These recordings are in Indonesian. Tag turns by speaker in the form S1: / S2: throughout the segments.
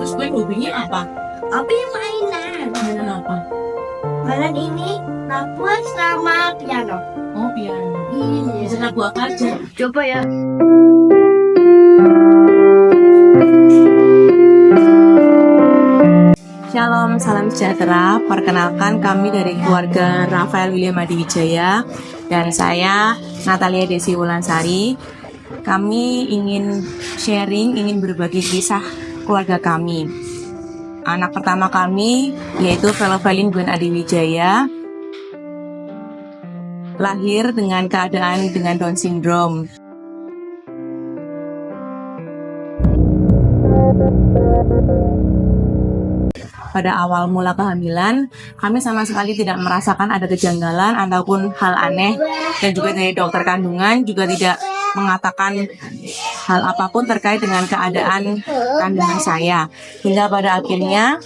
S1: Terus gue hobinya apa?
S2: Tapi mainan.
S1: Mainan apa?
S2: Mainan ini lapis sama piano.
S1: Oh, piano.
S2: Iya.
S1: Bisa lagu apa aja?
S2: Coba ya.
S1: Shalom, salam sejahtera. Perkenalkan kami dari keluarga Rafael William Adiwijaya dan saya Natalia Desi Wulansari. Kami ingin sharing, ingin berbagi kisah keluarga kami. Anak pertama kami yaitu Velovelin Gwen Adiwijaya lahir dengan keadaan dengan Down syndrome. Pada awal mula kehamilan, kami sama sekali tidak merasakan ada kejanggalan ataupun hal aneh, dan juga dari dokter kandungan juga tidak mengatakan hal apapun terkait dengan keadaan kandungan saya. Hingga pada akhirnya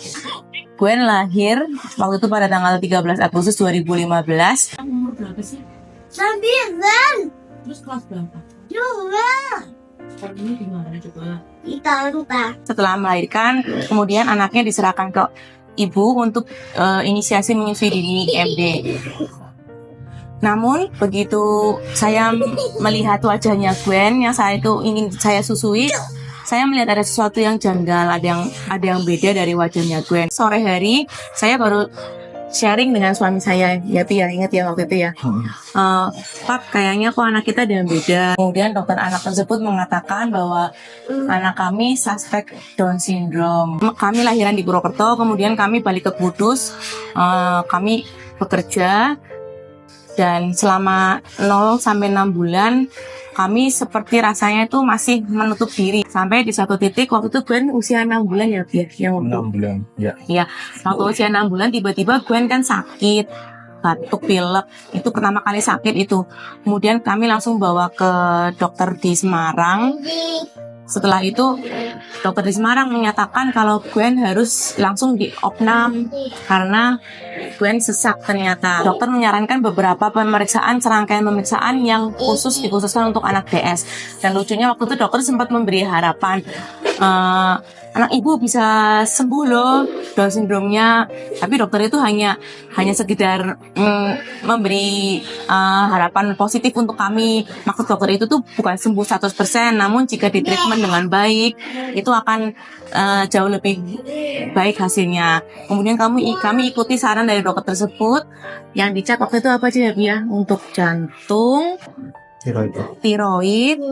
S1: Gwen lahir waktu itu pada tanggal 13 Agustus 2015. Umur berapa sih?
S2: 9.
S1: Terus kelas berapa?
S2: 2.
S1: Ini gimana coba?
S2: Kita
S1: Setelah melahirkan, kemudian anaknya diserahkan ke ibu untuk inisiasi menyusui dini IMD. Namun begitu saya melihat wajahnya Gwen yang saya itu ingin saya susui, saya melihat ada sesuatu yang janggal, ada yang beda dari wajahnya Gwen. Sore hari saya baru sharing dengan suami saya, ya Pi ya, ingat ya waktu itu ya. Pak, kayaknya kok anak kita ada yang beda. Kemudian dokter anak tersebut mengatakan bahwa anak kami suspek Down syndrome. Kami lahiran di Purwokerto, kemudian kami balik ke Kudus. Kami bekerja dan selama 0 sampai 6 bulan kami seperti rasanya itu masih menutup diri. Sampai di satu titik waktu itu Gwen usia 6 bulan ya Pi, yang
S3: 6 bulan, ya.
S1: Iya, waktu usia 6 bulan tiba-tiba Gwen kan sakit, batuk, pilek, itu pertama kali sakit itu. Kemudian kami langsung bawa ke dokter di Semarang. Setelah itu dokter di Semarang menyatakan kalau Gwen harus langsung diopnam karena Gwen sesak ternyata. Dokter menyarankan beberapa pemeriksaan, serangkaian pemeriksaan yang dikhususkan untuk anak DS. Dan lucunya waktu itu dokter sempat memberi harapan anak ibu bisa sembuh loh Down syndrome-nya. Tapi dokter itu hanya sekedar memberi harapan positif untuk kami. Maksud dokter itu tuh bukan sembuh 100%, namun jika di treatment dengan baik itu akan jauh lebih baik hasilnya. Kemudian kami ikuti saran dari dokter tersebut. Yang dicek waktu itu apa aja ya? Untuk jantung, tiroid,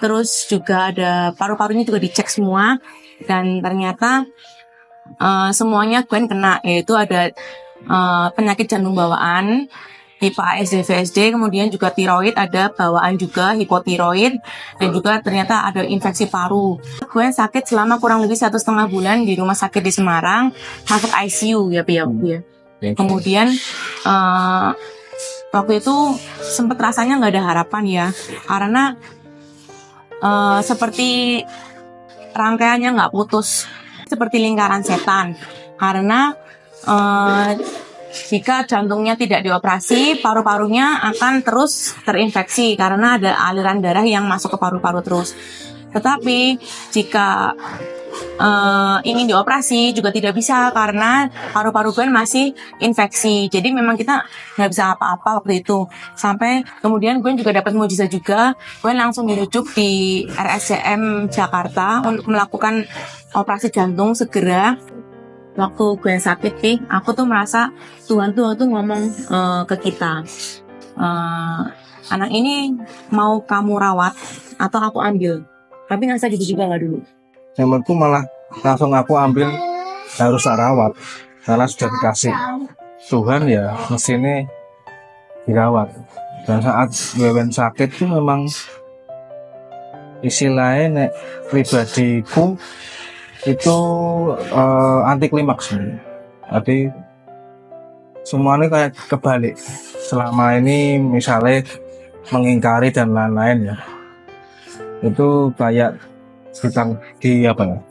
S1: terus juga ada paru-parunya juga dicek semua, dan ternyata semuanya Gwen kena, yaitu ada penyakit jantung bawaan tipe ASD VSD, kemudian juga tiroid ada bawaan juga hipotiroid, dan juga ternyata ada infeksi paru. Gwen sakit selama kurang lebih 1,5 bulan di rumah sakit di Semarang, masuk ICU ya Pi ya. Kemudian waktu itu sempat rasanya nggak ada harapan ya, karena seperti rangkaiannya nggak putus, seperti lingkaran setan. Karena jika jantungnya tidak dioperasi, paru-parunya akan terus terinfeksi karena ada aliran darah yang masuk ke paru-paru terus. Tetapi jika ingin dioperasi juga tidak bisa karena paru-paru Gwen masih infeksi. Jadi memang kita nggak bisa apa-apa waktu itu. Sampai kemudian Gwen juga dapat mukjizat juga. Gwen langsung dirujuk di RSCM Jakarta untuk melakukan operasi jantung segera. Waktu Gwen sakit nih, aku tuh merasa Tuhan tuh ngomong ke kita, anak ini mau kamu rawat atau aku ambil. Tapi nggak usah gitu juga nggak dulu.
S3: Menurutku malah langsung aku ambil, harus tak rawat karena sudah dikasih Tuhan ya, mesinnya dirawat. Dan saat Wewen sakit itu memang istilahnya nek pribadiku itu anti klimaks. Jadi semuanya kayak kebalik. Selama ini misalnya mengingkari dan lain-lain ya, itu kayak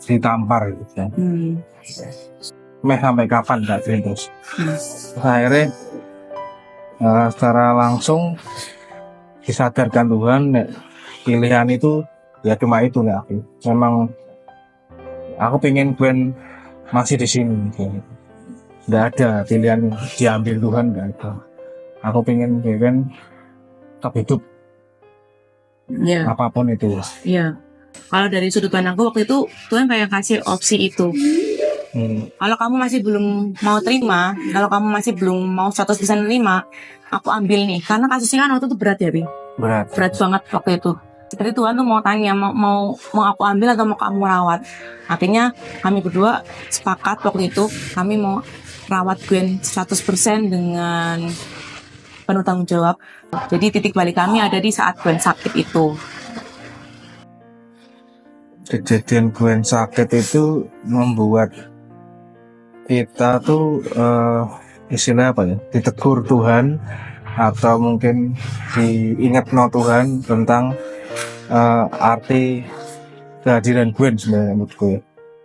S3: ditampar gitu ya. Sampai kapan gak terus. Akhirnya secara langsung disadarkan Tuhan, pilihan itu ya cuma itu nih aku. Memang Aku pengen Gwen masih di sini. Nggak ada pilihan diambil Tuhan, nggak ada. Aku pengen Gwen tetap hidup
S1: Iya.
S3: apapun itu.
S1: Iya. Kalau dari sudut pandangku waktu itu Tuhan kayak kasih opsi itu. Kalau kamu masih belum mau terima, kalau kamu masih belum mau 100% terima, aku ambil nih. Karena kasusnya kan waktu itu berat ya, Bi.
S3: Berat.
S1: Berat banget waktu itu. Seperti Tuhan tuh mau tanya, mau aku ambil atau mau kamu rawat. Akhirnya kami berdua sepakat waktu itu, kami mau rawat Gwen 100% dengan penuh tanggung jawab. Jadi titik balik kami ada di saat Gwen sakit itu.
S3: Kejadian Gwen sakit itu membuat kita tuh istilah apa ya, ditegur Tuhan atau mungkin diingat no Tuhan tentang arti kehadiran Gwen sebenarnya menurutku ya,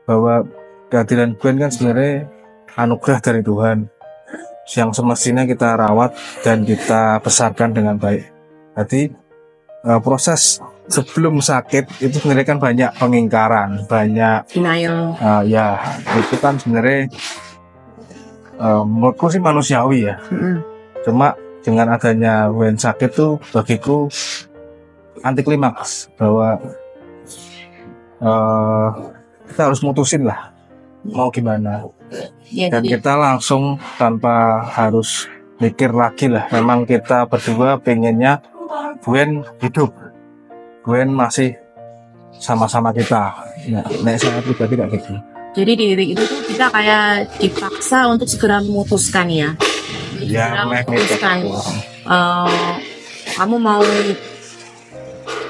S3: bahwa kehadiran Gwen kan sebenarnya anugerah dari Tuhan yang semestinya kita rawat dan kita besarkan dengan baik. Jadi proses sebelum sakit itu sebenarnya kan banyak pengingkaran, banyak
S1: Denial.
S3: ya itu kan sebenarnya menurutku sih manusiawi ya. Cuma dengan adanya Gwen sakit tuh bagiku anti klimaks, bahwa kita harus mutusin lah mau gimana.
S1: Ya,
S3: Dan
S1: jadi
S3: kita langsung tanpa harus mikir lagi lah, memang kita berdua pengennya Gwen hidup, Gwen masih sama-sama kita. Nah, saya pribadi kayak gitu.
S1: Jadi di titik itu tuh kita kayak dipaksa untuk segera memutuskan ya.
S3: Ya,
S1: Memutuskan. Kamu mau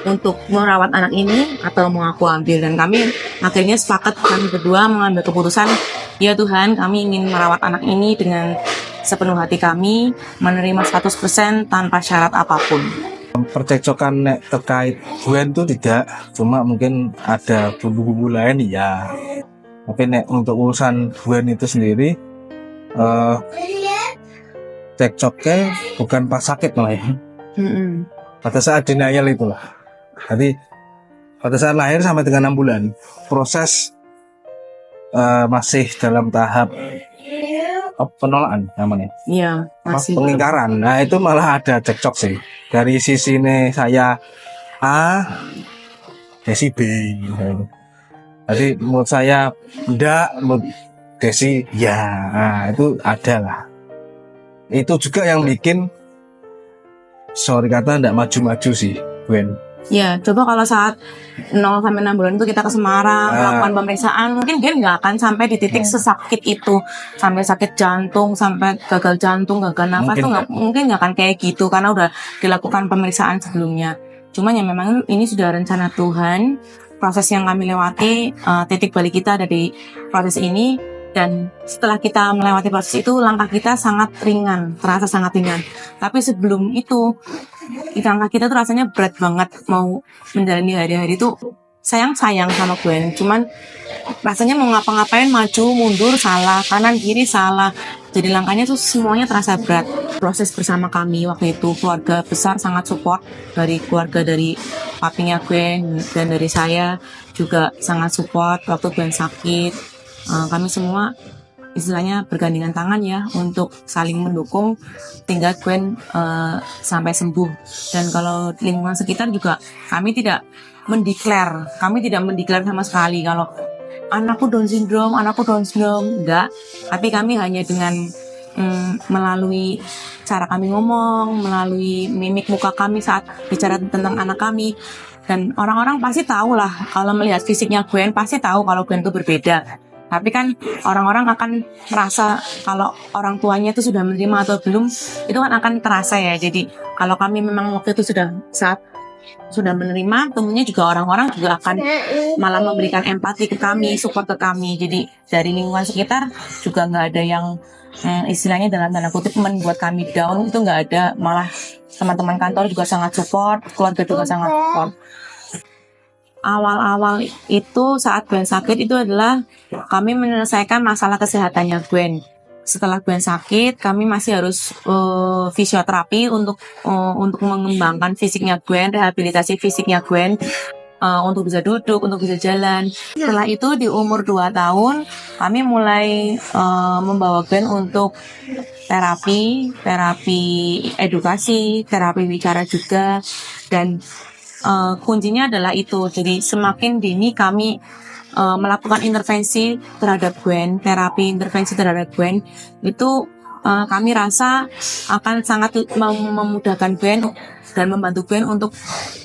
S1: untuk merawat anak ini atau mau aku ambil, dan kami akhirnya sepakat kami berdua mengambil keputusan, ya Tuhan, kami ingin merawat anak ini dengan sepenuh hati kami, menerima 100% tanpa syarat apapun.
S3: Percekcokan terkait Gwen itu tidak, cuma mungkin ada bumbu-bumbu lain ya. Tapi untuk urusan Gwen itu sendiri cekcoknya bukan pas sakit malah ya. Pada saat denial itulah. Jadi pada saat lahir sampai dengan 6 bulan proses masih dalam tahap penolakan namanya.
S1: Iya, masih.
S3: Pengingkaran. Nah itu malah ada cekcok sih. Dari sisi ini saya A, Desi B. Jadi menurut saya enggak, menurut Desi ya. Nah, itu ada lah. Itu juga yang bikin sorry kata enggak maju-maju sih Gwen.
S1: Ya, coba kalau saat 0 sampai 6 bulan itu kita ke Semarang melakukan pemeriksaan, mungkin dia nggak akan sampai di titik sesakit itu, sampai sakit jantung, sampai gagal jantung, gagal nafas, mungkin nggak akan kayak gitu karena udah dilakukan pemeriksaan sebelumnya. Cuman ya memang ini sudah rencana Tuhan, proses yang kami lewati, titik balik kita ada di proses ini, dan setelah kita melewati proses itu langkah kita sangat ringan, terasa sangat ringan. Tapi sebelum itu langkah kita tuh rasanya berat banget, mau menjalani hari-hari itu sayang sama Gwen, cuman rasanya mau ngapa-ngapain, maju mundur salah, kanan kiri salah, jadi langkahnya tuh semuanya terasa berat. Proses bersama kami waktu itu, keluarga besar sangat support, dari keluarga dari papinya Gwen dan dari saya juga sangat support waktu Gwen sakit. Kami semua istilahnya bergandengan tangan ya untuk saling mendukung hingga Gwen sampai sembuh. Dan kalau lingkungan sekitar juga kami tidak mendeklar sama sekali kalau anakku Down syndrome, enggak. Tapi kami hanya dengan melalui cara kami ngomong, melalui mimik muka kami saat bicara tentang anak kami, dan orang-orang pasti tahu lah kalau melihat fisiknya Gwen, pasti tahu kalau Gwen itu berbeda. Tapi kan orang-orang akan merasa kalau orang tuanya itu sudah menerima atau belum, itu kan akan terasa ya. Jadi kalau kami memang waktu itu sudah menerima, tentunya juga orang-orang juga akan malah memberikan empati ke kami, support ke kami. Jadi dari lingkungan sekitar juga nggak ada yang istilahnya dalam tanda kutip membuat kami down, itu nggak ada. Malah teman-teman kantor juga sangat support, keluarga juga sangat support. Awal-awal itu saat Gwen sakit itu adalah kami menyelesaikan masalah kesehatannya Gwen. Setelah Gwen sakit, kami masih harus fisioterapi untuk mengembangkan fisiknya Gwen, rehabilitasi fisiknya Gwen. untuk bisa duduk, untuk bisa jalan. Setelah itu di umur 2 tahun kami mulai membawa Gwen untuk terapi edukasi, terapi bicara juga, dan kuncinya adalah itu. Jadi semakin dini kami melakukan intervensi terhadap Gwen, terapi intervensi terhadap Gwen, itu kami rasa akan sangat memudahkan Gwen dan membantu Gwen untuk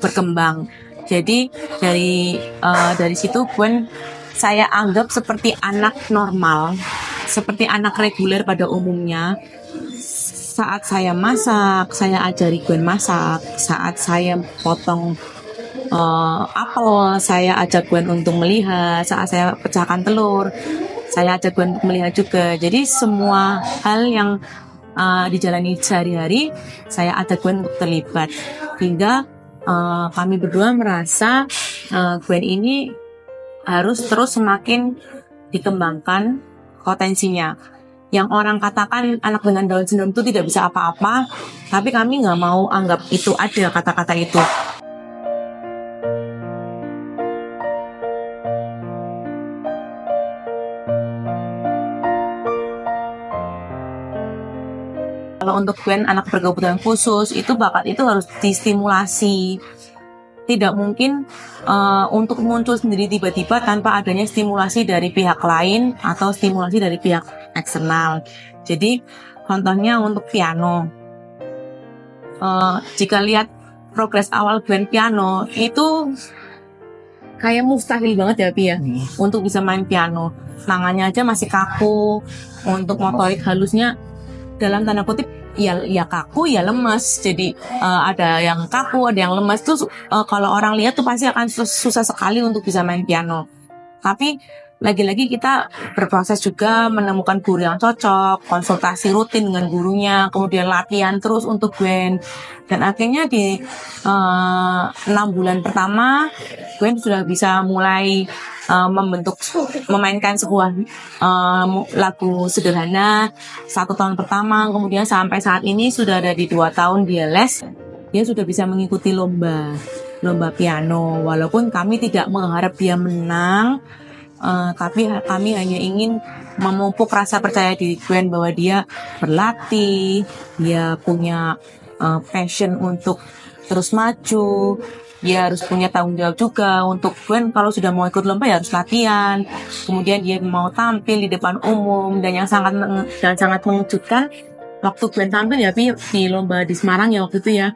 S1: berkembang. Jadi dari situ Gwen saya anggap seperti anak normal, seperti anak reguler pada umumnya. Saat saya masak, saya ajari Gwen masak. Saat saya potong apel, saya ajak Gwen untuk melihat. Saat saya pecahkan telur, saya ajak Gwen untuk melihat juga. Jadi semua hal yang dijalani sehari-hari, saya ajak Gwen untuk terlibat. Hingga kami berdua merasa Gwen ini harus terus semakin dikembangkan potensinya. Yang orang katakan anak dengan Down syndrome itu tidak bisa apa-apa, tapi kami nggak mau anggap itu ada kata-kata itu. Kalau untuk Gwen anak berkebutuhan khusus, itu bakat itu harus distimulasi. Tidak mungkin untuk muncul sendiri tiba-tiba tanpa adanya stimulasi dari pihak lain atau stimulasi dari pihak eksternal. Jadi contohnya untuk piano, jika lihat progres awal Gwen piano itu kayak mustahil banget ya Pi ya, untuk bisa main piano. Tangannya aja masih kaku, untuk motorik halusnya dalam tanda kutip ya kaku ya lemas. Jadi ada yang kaku, ada yang lemas tuh. Kalau orang lihat tuh pasti akan susah sekali untuk bisa main piano. Tapi lagi-lagi kita berproses juga menemukan guru yang cocok, konsultasi rutin dengan gurunya, kemudian latihan terus untuk Gwen. Dan akhirnya di 6 bulan pertama Gwen sudah bisa mulai memainkan sebuah lagu sederhana 1 tahun pertama. Kemudian sampai saat ini sudah ada di 2 tahun dia les, dia sudah bisa mengikuti lomba piano. Walaupun kami tidak mengharap dia menang, tapi kami hanya ingin memupuk rasa percaya diri Gwen bahwa dia berlatih, dia punya passion untuk terus maju. Dia harus punya tanggung jawab juga untuk Gwen kalau sudah mau ikut lomba ya harus latihan. Kemudian dia mau tampil di depan umum, dan yang sangat mengejutkan waktu Gwen tampil ya di lomba di Semarang ya waktu itu ya.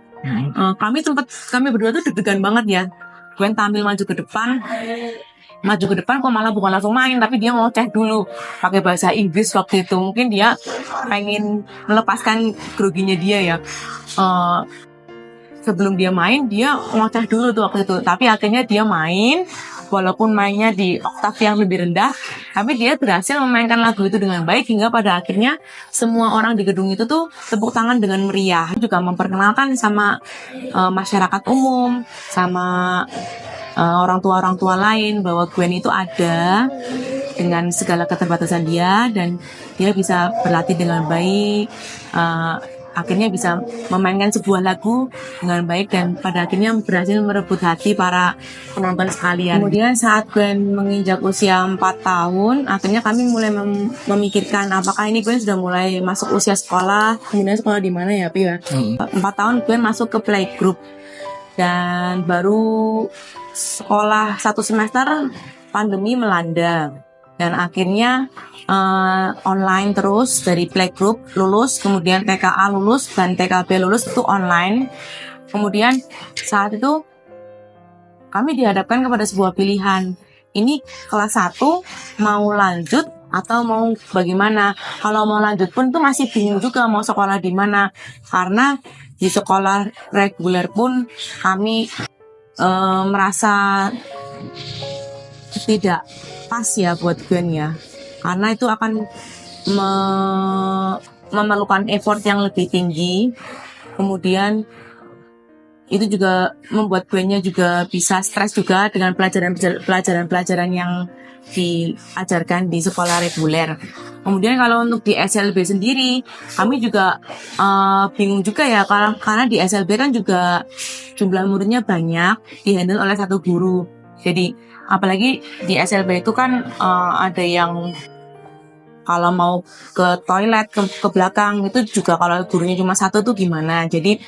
S1: Kami berdua tuh deg-degan banget ya. Gwen tampil maju ke depan kok malah bukan langsung main, tapi dia mau cek dulu pakai bahasa Inggris waktu itu. Mungkin dia pengen melepaskan groginya dia ya. Sebelum dia main, dia ngoceh dulu tuh waktu itu. Tapi akhirnya dia main, walaupun mainnya di oktav yang lebih rendah, tapi dia berhasil memainkan lagu itu dengan baik, hingga pada akhirnya semua orang di gedung itu tuh tepuk tangan dengan meriah. Juga memperkenalkan sama masyarakat umum, sama orang tua lain bahwa Gwen itu ada dengan segala keterbatasan dia, dan dia bisa berlatih dengan baik. Akhirnya bisa memainkan sebuah lagu dengan baik, dan pada akhirnya berhasil merebut hati para penonton sekalian. Kemudian saat Gwen menginjak usia 4 tahun, akhirnya kami mulai memikirkan apakah ini Gwen sudah mulai masuk usia sekolah. Kemudian sekolah di mana ya Pi ya? 4 tahun Gwen masuk ke playgroup, dan baru sekolah 1 semester pandemi melanda, dan akhirnya online terus dari playgroup lulus, kemudian TKA lulus dan TKB lulus itu online. Kemudian saat itu kami dihadapkan kepada sebuah pilihan, ini kelas 1 mau lanjut atau mau bagaimana. Kalau mau lanjut pun itu masih bingung juga mau sekolah di mana, karena di sekolah reguler pun kami merasa tidak pas ya buat Gwen ya, karena itu akan memerlukan effort yang lebih tinggi. Kemudian itu juga membuat Gwennya juga bisa stres juga dengan pelajaran yang diajarkan di sekolah reguler. Kemudian kalau untuk di SLB sendiri, kami juga bingung juga ya, karena di SLB kan juga jumlah muridnya banyak, dihandle oleh satu guru. Jadi apalagi di SLB itu kan ada yang kalau mau ke toilet ke belakang itu juga kalau gurunya cuma satu tuh gimana. Jadi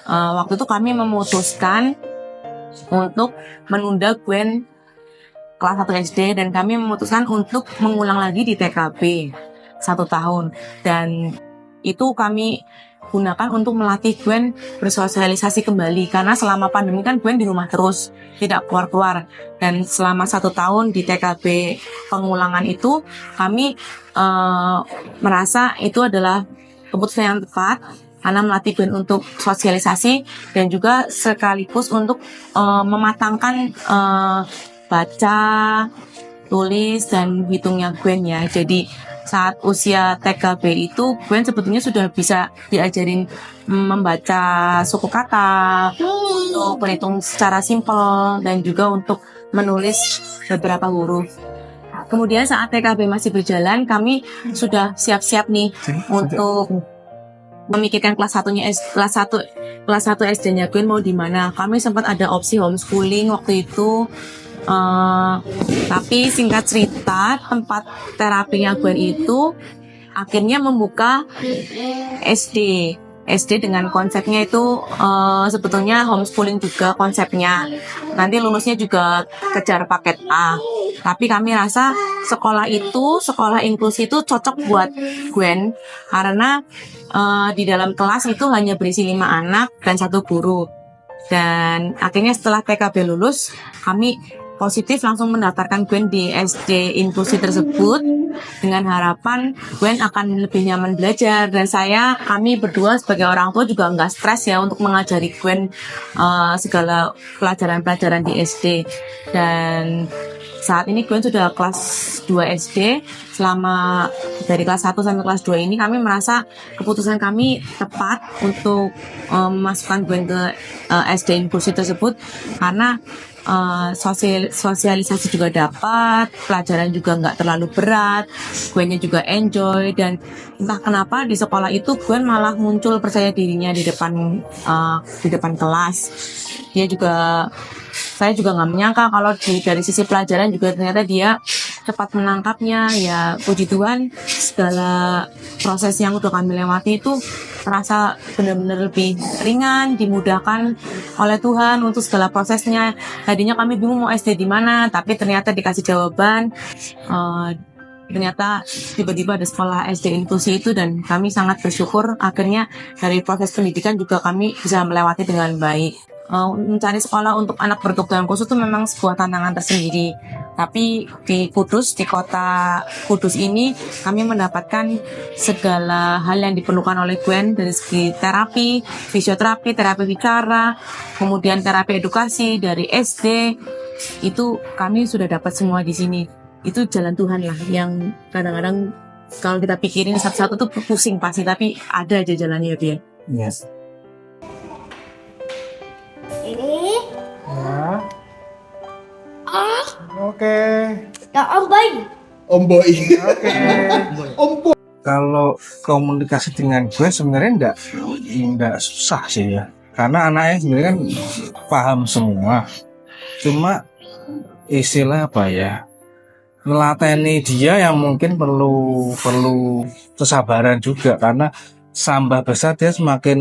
S1: waktu itu kami memutuskan untuk menunda Gwen kelas 1 SD dan kami memutuskan untuk mengulang lagi di TKB 1 tahun, dan itu kami gunakan untuk melatih Gwen bersosialisasi kembali karena selama pandemi kan Gwen di rumah terus tidak keluar-keluar, dan selama 1 tahun di TKB pengulangan itu kami merasa itu adalah keputusan yang tepat karena melatih Gwen untuk sosialisasi dan juga sekaligus untuk mematangkan baca, tulis, dan hitungnya Gwen ya. Jadi saat usia TKB itu Gwen sebetulnya sudah bisa diajarin membaca suku kata, untuk berhitung secara simpel, dan juga untuk menulis beberapa huruf. Kemudian saat TKB masih berjalan, kami sudah siap-siap nih untuk memikirkan kelas 1 SD-nya Gwen mau di mana. Kami sempat ada opsi homeschooling waktu itu. Tapi singkat cerita, tempat terapinya Gwen itu akhirnya membuka SD dengan konsepnya itu sebetulnya homeschooling juga konsepnya. Nanti lulusnya juga kejar paket A. Tapi kami rasa sekolah inklusi itu cocok buat Gwen karena di dalam kelas itu hanya berisi 5 anak dan 1 guru. Dan akhirnya setelah TKB lulus, kami positif langsung mendaftarkan Gwen di SD inklusi tersebut dengan harapan Gwen akan lebih nyaman belajar, dan kami berdua sebagai orang tua juga nggak stres ya untuk mengajari Gwen segala pelajaran-pelajaran di SD. Dan saat ini Gwen sudah kelas 2 SD. Selama dari kelas 1 sampai kelas 2 ini kami merasa keputusan kami tepat untuk memasukkan Gwen ke SD inklusi tersebut karena sosialisasi juga dapat, pelajaran juga nggak terlalu berat, Gwennya juga enjoy, dan entah kenapa di sekolah itu Gwen malah muncul percaya dirinya di depan kelas. Saya juga nggak menyangka kalau dari sisi pelajaran juga ternyata dia cepat menangkapnya. Ya puji Tuhan, segala proses yang udah kami lewati itu terasa benar-benar lebih ringan, dimudahkan oleh Tuhan untuk segala prosesnya. Tadinya kami bingung mau SD di mana, tapi ternyata dikasih jawaban. Ternyata tiba-tiba ada sekolah SD inklusi itu, dan kami sangat bersyukur akhirnya dari proses pendidikan juga kami bisa melewati dengan baik. Mencari sekolah untuk anak berkebutuhan khusus itu memang sebuah tantangan tersendiri. Tapi di kota Kudus ini kami mendapatkan segala hal yang diperlukan oleh Gwen dari segi terapi, fisioterapi, terapi bicara, kemudian terapi edukasi dari SD. Itu kami sudah dapat semua di sini. Itu jalan Tuhan lah yang kadang-kadang kalau kita pikirin satu-satu tuh pusing pasti, tapi ada aja jalannya dia.
S3: Yes.
S2: Ini.
S3: Ya. Oke.
S2: Ya Om Boy.
S3: Oke. Kalau komunikasi dengan gue sebenarnya enggak susah sih ya. Karena anaknya sebenarnya kan paham semua. Cuma istilah apa ya? Melateni dia yang mungkin perlu kesabaran juga, karena tambah besar dia semakin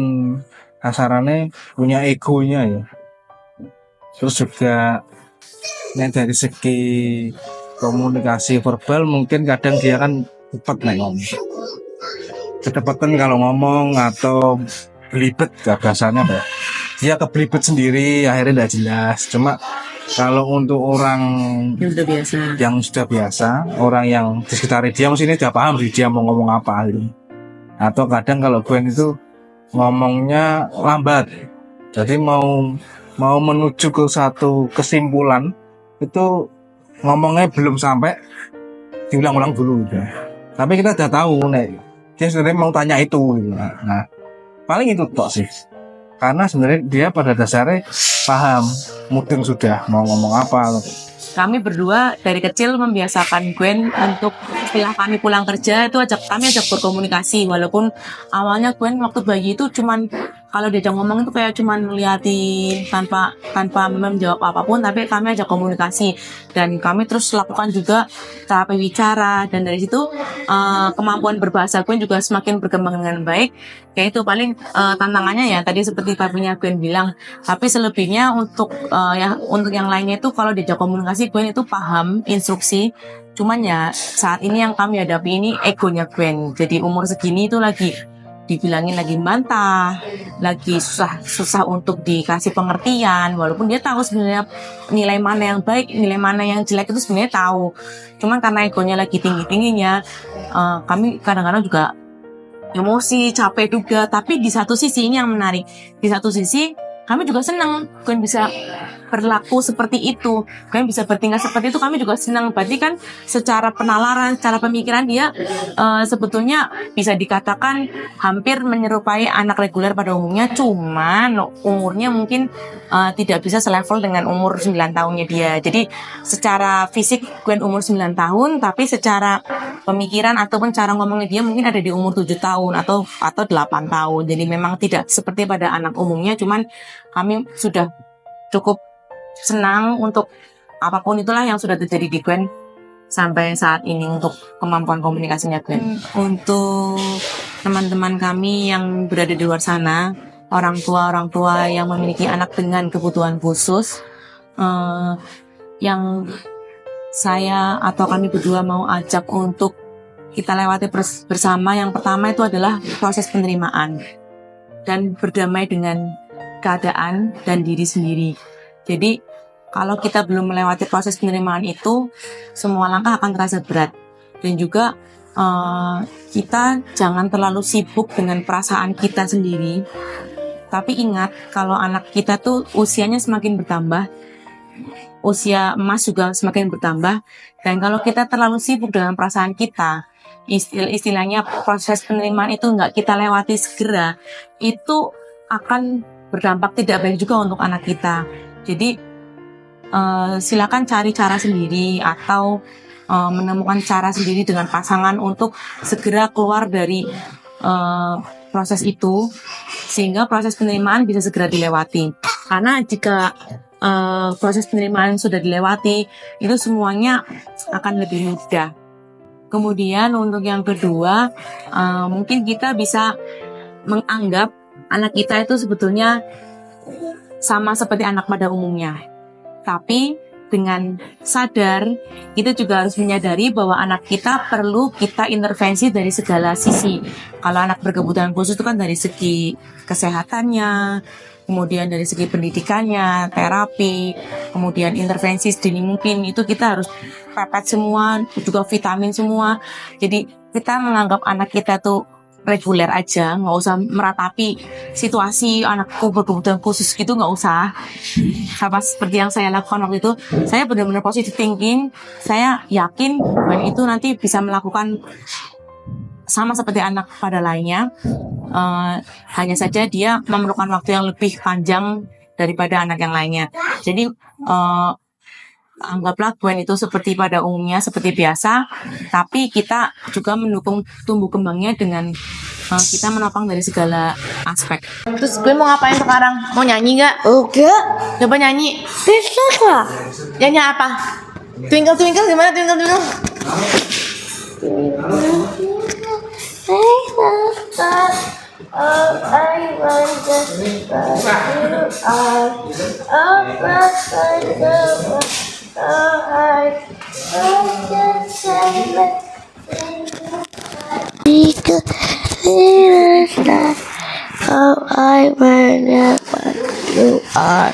S3: kasarannya punya egonya ya. Terus juga dari segi komunikasi verbal mungkin kadang dia kan cepat ngomong, kecepatan kalau ngomong atau belibet bahasanya ya. Dia kebelibet sendiri akhirnya tidak jelas. Cuma kalau untuk orang yang sudah biasa, orang yang di sekitar dia mesti sudah paham dia mau ngomong apa gitu. Atau kadang kalau Gwen itu ngomongnya lambat, jadi mau menuju ke satu kesimpulan itu ngomongnya belum sampai, diulang-ulang dulu gitu. Tapi kita udah tahu dia sebenarnya mau tanya itu gitu. Nah paling itu tok sih, karena sebenarnya dia pada dasarnya paham, mudeng sudah mau ngomong apa.
S1: kami berdua dari kecil membiasakan Gwen untuk setelah kami pulang kerja itu kami ajak berkomunikasi, walaupun awalnya Gwen waktu bayi itu cuman kalau diajak ngomong itu kayak cuman ngeliatin tanpa menjawab apapun, tapi kami ajak komunikasi dan kami terus lakukan juga terapi bicara, dan dari situ kemampuan berbahasa Gwen juga semakin berkembang dengan baik. Kayak itu paling tantangannya ya tadi seperti papinya Gwen bilang, tapi selebihnya untuk yang lainnya itu kalau diajak komunikasi Gwen itu paham instruksi. Cuman ya saat ini yang kami hadapi ini egonya Gwen. Jadi umur segini itu lagi dibilangin lagi bantah, lagi susah untuk dikasih pengertian, walaupun dia tahu sebenarnya nilai mana yang baik, nilai mana yang jelek itu sebenarnya tahu. Cuman karena egonya lagi tinggi-tingginya, kami kadang-kadang juga emosi, capek juga. Tapi di satu sisi ini yang menarik, di satu sisi kami juga senang Gwen bisa berlaku seperti itu, Gwen bisa bertingkah seperti itu, kami juga senang. Berarti kan secara penalaran, secara pemikiran dia sebetulnya bisa dikatakan hampir menyerupai anak reguler pada umumnya, cuman umurnya mungkin tidak bisa selevel dengan umur 9 tahunnya dia. Jadi secara fisik Gwen umur 9 tahun, tapi secara pemikiran ataupun cara ngomongnya dia mungkin ada di umur 7 tahun atau 8 tahun. Jadi memang tidak seperti pada anak umumnya, cuman kami sudah cukup senang untuk apapun itulah yang sudah terjadi di Gwen sampai saat ini untuk kemampuan komunikasinya Gwen. Untuk teman-teman kami yang berada di luar sana, orang tua yang memiliki anak dengan kebutuhan khusus, yang saya atau kami berdua mau ajak untuk kita lewati bersama, yang pertama itu adalah proses penerimaan dan berdamai dengan keadaan dan diri sendiri. Jadi kalau kita belum melewati proses penerimaan itu, semua langkah akan terasa berat. Dan juga kita jangan terlalu sibuk dengan perasaan kita sendiri. Tapi ingat, kalau anak kita tuh usianya semakin bertambah, usia emas juga semakin bertambah. Dan kalau kita terlalu sibuk dengan perasaan kita, istilahnya proses penerimaan itu nggak kita lewati segera, itu akan berdampak tidak baik juga untuk anak kita. Jadi silakan cari cara sendiri atau menemukan cara sendiri dengan pasangan untuk segera keluar dari proses itu, sehingga proses penerimaan bisa segera dilewati. Karena jika proses penerimaan sudah dilewati, itu semuanya akan lebih mudah. Kemudian untuk yang kedua, mungkin kita bisa menganggap anak kita itu sebetulnya sama seperti anak pada umumnya. Tapi dengan sadar, kita juga harus menyadari bahwa anak kita perlu kita intervensi dari segala sisi. Kalau anak berkebutuhan khusus itu kan dari segi kesehatannya, kemudian dari segi pendidikannya, terapi, kemudian intervensi sedini mungkin, itu kita harus pepet semua, juga vitamin semua. Jadi kita menganggap anak kita tuh reguler aja, nggak usah meratapi situasi anakku berkebutuhan khusus gitu, nggak usah. Sama seperti yang saya lakukan waktu itu, saya benar-benar positive thinking. Saya yakin bahwa itu nanti bisa melakukan sama seperti anak pada lainnya. Hanya saja dia memerlukan waktu yang lebih panjang daripada anak yang lainnya. Jadi anggaplah Gwen itu seperti pada umumnya, seperti biasa, tapi kita juga mendukung tumbuh kembangnya dengan kita menopang dari segala aspek. Terus Gwen mau ngapain sekarang? Mau nyanyi nggak?
S2: Enggak.
S1: Coba nyanyi.
S2: Bisa lah.
S1: Nyanyi apa? Twinkle twinkle gimana? Twinkle twinkle.
S2: Oh, I wonder what you are. Oh, but I don't. Oh, I just say because it is not. Oh, I wonder what you are.